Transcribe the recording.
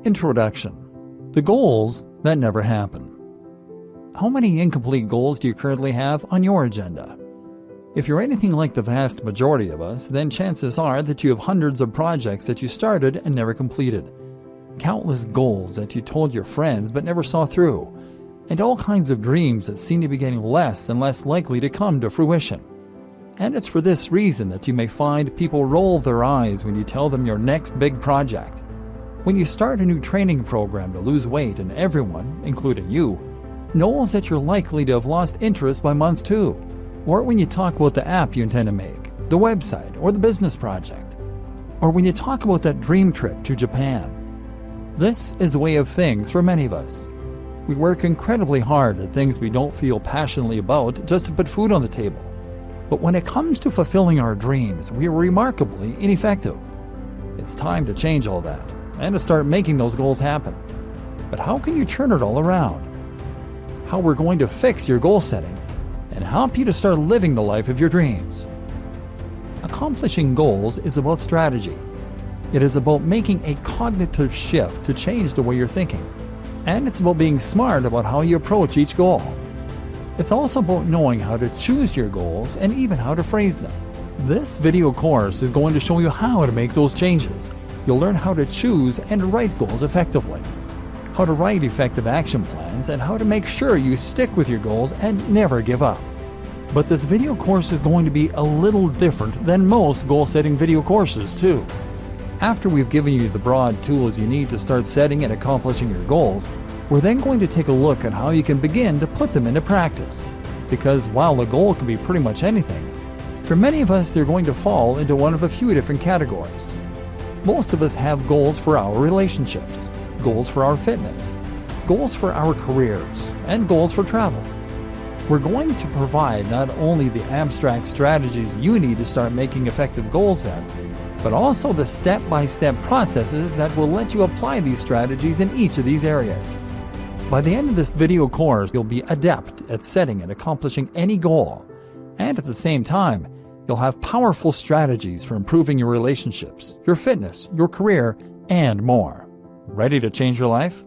Introduction. The goals that never happen. How many incomplete goals do you currently have on your agenda? If you're anything like the vast majority of us, then chances are that you have hundreds of projects that you started and never completed. Countless goals that you told your friends but never saw through. And all kinds of dreams that seem to be getting less and less likely to come to fruition. And it's for this reason that you may find people roll their eyes when you tell them your next big project. When you start a new training program to lose weight and everyone, including you, knows that you're likely to have lost interest by month 2. Or when you talk about the app you intend to make, the website, or the business project. Or when you talk about that dream trip to Japan. This is the way of things for many of us. We work incredibly hard at things we don't feel passionately about just to put food on the table. But when it comes to fulfilling our dreams, we are remarkably ineffective. It's time to change all that and to start making those goals happen. But how can you turn it all around? How we're going to fix your goal setting and help you to start living the life of your dreams. Accomplishing goals is about strategy. It is about making a cognitive shift to change the way you're thinking. And it's about being smart about how you approach each goal. It's also about knowing how to choose your goals and even how to phrase them. This video course is going to show you how to make those changes. You'll learn how to choose and write goals effectively, how to write effective action plans, and how to make sure you stick with your goals and never give up. But this video course is going to be a little different than most goal-setting video courses too. After we've given you the broad tools you need to start setting and accomplishing your goals, we're then going to take a look at how you can begin to put them into practice. Because while the goal can be pretty much anything, for many of us they're going to fall into one of a few different categories. Most of us have goals for our relationships, goals for our fitness, goals for our careers, and goals for travel. We're going to provide not only the abstract strategies you need to start making effective goals then, but also the step-by-step processes that will let you apply these strategies in each of these areas. By the end of this video course, you'll be adept at setting and accomplishing any goal, and at the same time, you'll have powerful strategies for improving your relationships, your fitness, your career, and more. Ready to change your life?